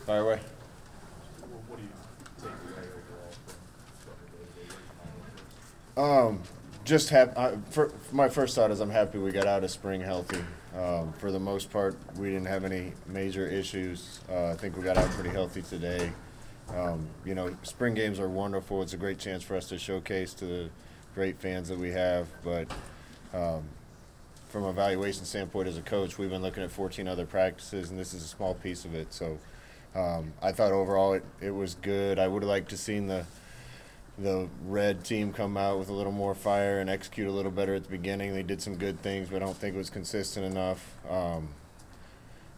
Fire away. What do you take away overall from Just for my first thought is I'm happy we got out of spring healthy. For the most part, we didn't have any major issues. I think we got out pretty healthy today. Spring games are wonderful. It's a great chance for us to showcase to the great fans that we have. But from an evaluation standpoint as a coach, we've been looking at 14 other practices, and this is a small piece of it. So I thought overall it was good. I would have liked to seen the red team come out with a little more fire and execute a little better at the beginning. They did some good things, but I don't think it was consistent enough. Other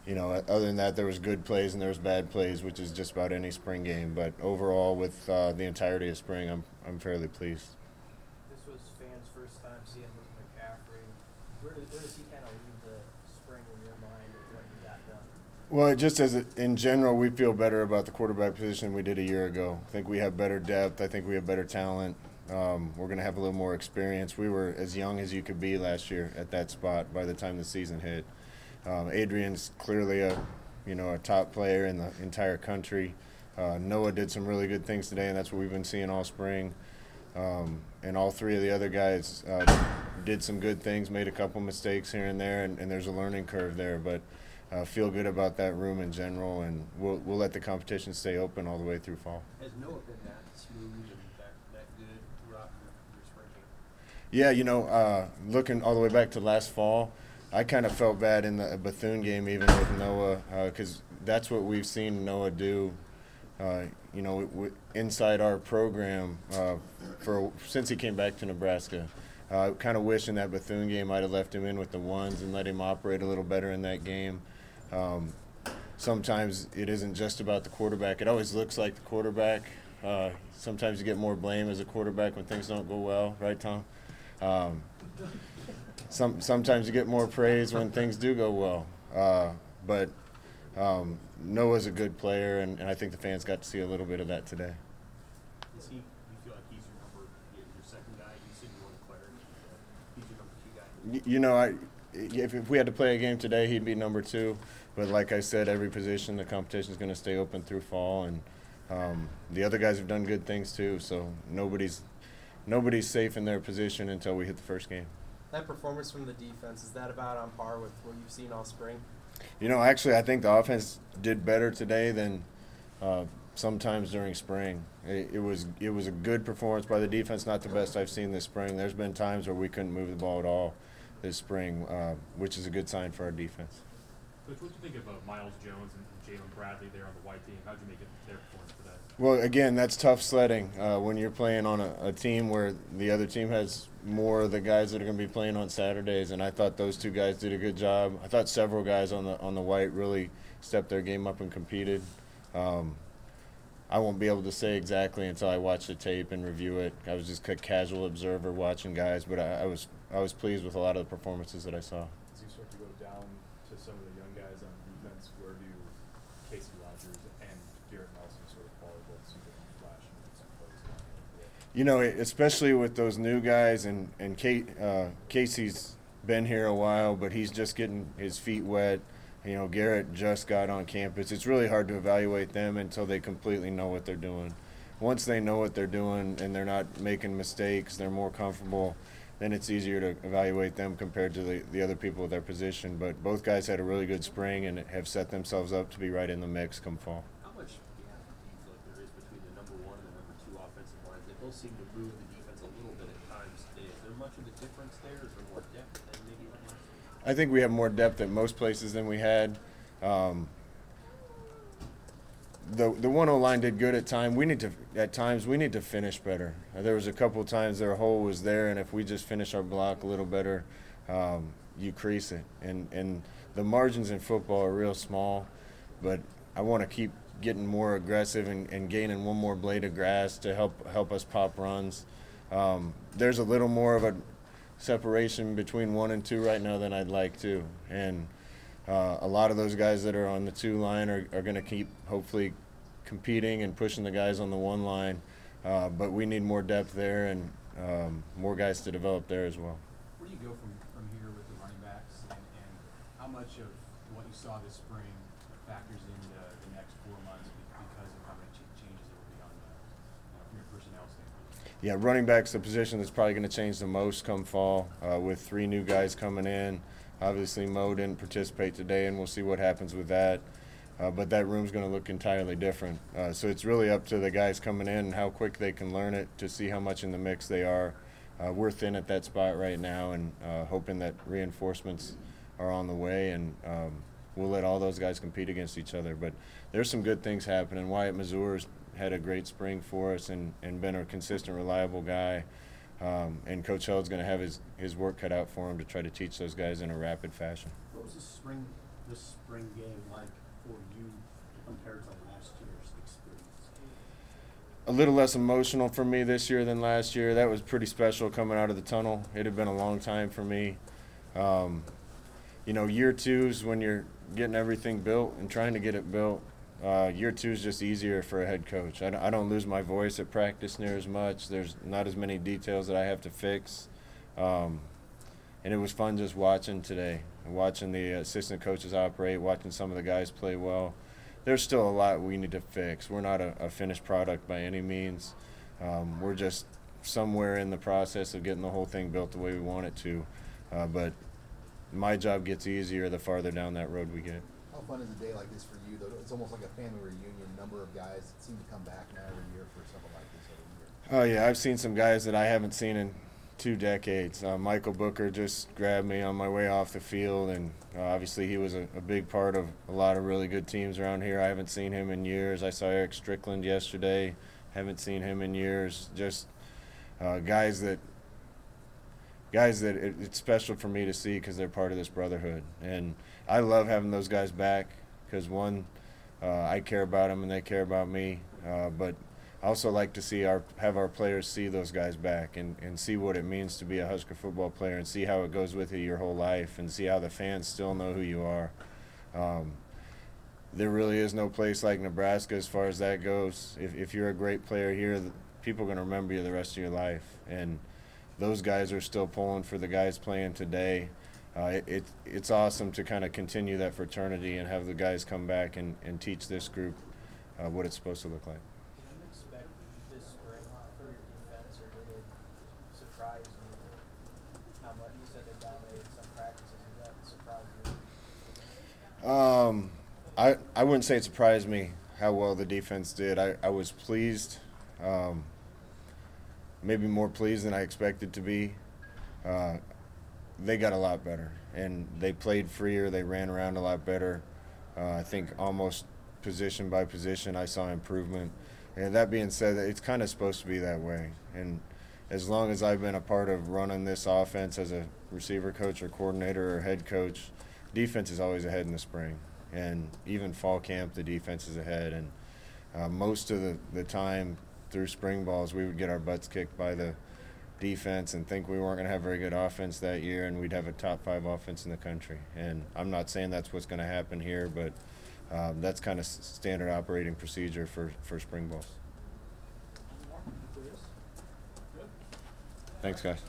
than that, there was good plays and there was bad plays, which is just about any spring game. But overall, with the entirety of spring, I'm fairly pleased. This was fans' first time seeing Luke McCaffrey. Where does he kind of leave the spring in your mind of what he got done? Well, in general, we feel better about the quarterback position than we did a year ago. I think we have better depth. I think we have better talent. We're going to have a little more experience. We were as young as you could be last year at that spot by the time the season hit. Adrian's clearly a top player in the entire country. Noah did some really good things today, and that's what we've been seeing all spring. And all three of the other guys did some good things, made a couple mistakes here and there, and there's a learning curve there. But feel good about that room in general, and we'll let the competition stay open all the way through fall. Has Noah been that smooth and that good throughout your spring game? Yeah, looking all the way back to last fall, I kind of felt bad in the Bethune game even with Noah because that's what we've seen Noah do, inside our program since he came back to Nebraska. Kind of wishing that Bethune game might have left him in with the ones and let him operate a little better in that game. Sometimes it isn't just about the quarterback. It always looks like the quarterback. Sometimes you get more blame as a quarterback when things don't go well, right, Tom? Sometimes you get more praise when things do go well. But Noah's a good player, and I think the fans got to see a little bit of that today. You feel like he's your second guy? You said you want to declare he's your number 2 guy? If we had to play a game today, he'd be number 2. But like I said, every position, the competition is going to stay open through fall, and the other guys have done good things too. So nobody's safe in their position until we hit the first game. That performance from the defense, is that about on par with what you've seen all spring? Actually, I think the offense did better today than sometimes during spring. It was a good performance by the defense, not the best I've seen this spring. There's been times where we couldn't move the ball at all this spring, which is a good sign for our defense. Coach, what do you think of Miles Jones and Jalen Bradley there on the white team? How did you make it their performance today? Well, again, that's tough sledding when you're playing on a team where the other team has more of the guys that are going to be playing on Saturdays, and I thought those 2 guys did a good job. I thought several guys on the white really stepped their game up and competed. I won't be able to say exactly until I watch the tape and review it. I was just a casual observer watching guys, but I was pleased with a lot of the performances that I saw. As you start to go down to some of the young guys on defense, where do Casey Rogers and Garrett Nelson sort of fall both super flash and some plays? Especially with those new guys, and Casey's been here a while, but he's just getting his feet wet. Garrett just got on campus. It's really hard to evaluate them until they completely know what they're doing. Once they know what they're doing and they're not making mistakes, they're more comfortable, then it's easier to evaluate them compared to the other people at their position. But both guys had a really good spring and have set themselves up to be right in the mix come fall. How much gap do you feel like there is between the number 1 and the number 2 offensive lines? They both seem to move the defense a little bit at times today. Is there much of a difference there? Is there more depth than maybe last year? I think we have more depth at most places than we had. The 1-0 line did good at times. At times we need to finish better. There was a couple of times their hole was there, and if we just finish our block a little better, you crease it. And the margins in football are real small, but I want to keep getting more aggressive and gaining one more blade of grass to help us pop runs. There's a little more of a separation between 1 and 2 right now than I'd like to, and a lot of those guys that are on the 2 line are going to keep hopefully competing and pushing the guys on the 1 line, but we need more depth there and more guys to develop there as well. Where do you go from here with the running backs, and how much of what you saw this spring factors into the next 4 months Yeah, running back's the position that's probably going to change the most come fall with 3 new guys coming in. Obviously, Mo didn't participate today, and we'll see what happens with that. But that room's going to look entirely different. So it's really up to the guys coming in and how quick they can learn it to see how much in the mix they are. We're thin at that spot right now and hoping that reinforcements are on the way, and we'll let all those guys compete against each other. But there's some good things happening. Wyatt Mazur's had a great spring for us and been a consistent, reliable guy. And Coach Held's going to have his work cut out for him to try to teach those guys in a rapid fashion. What was this spring game like for you compared to last year's experience? A little less emotional for me this year than last year. That was pretty special coming out of the tunnel. It had been a long time for me. You know, year 2 is when you're getting everything built and trying to get it built. Year 2 is just easier for a head coach. I don't lose my voice at practice near as much. There's not as many details that I have to fix. And it was fun just watching today, watching the assistant coaches operate, watching some of the guys play well. There's still a lot we need to fix. We're not a finished product by any means. We're just somewhere in the process of getting the whole thing built the way we want it to. But my job gets easier the farther down that road we get. How fun is a day like this for you, though? It's almost like a family reunion. Number of guys seem to come back now every year for something like this every year. Oh, yeah, I've seen some guys that I haven't seen in 2 decades. Michael Booker just grabbed me on my way off the field, and obviously he was a big part of a lot of really good teams around here. I haven't seen him in years. I saw Eric Strickland yesterday. Haven't seen him in years. Just guys that it's special for me to see because they're part of this brotherhood. And I love having those guys back because, one, I care about them and they care about me. But I also like to see have our players see those guys back and see what it means to be a Husker football player and see how it goes with you your whole life and see how the fans still know who you are. There really is no place like Nebraska as far as that goes. If you're a great player here, people are going to remember you the rest of your life. And those guys are still pulling for the guys playing today. It's awesome to kind of continue that fraternity and have the guys come back and teach this group what it's supposed to look like. Did you expect this spring for your defense, or did it surprise you? How much you said they dominated some practices? Did that surprise you? I wouldn't say it surprised me how well the defense did. I was pleased, maybe more pleased than I expected to be. They got a lot better, and they played freer. They ran around a lot better. I think almost position by position I saw improvement. And that being said, it's kind of supposed to be that way. And as long as I've been a part of running this offense as a receiver coach or coordinator or head coach, defense is always ahead in the spring. And even fall camp, the defense is ahead. And most of the time through spring balls, we would get our butts kicked by the defense and think we weren't going to have very good offense that year, and we'd have a top 5 offense in the country. And I'm not saying that's what's going to happen here, but that's kind of standard operating procedure for spring balls. Thanks, guys.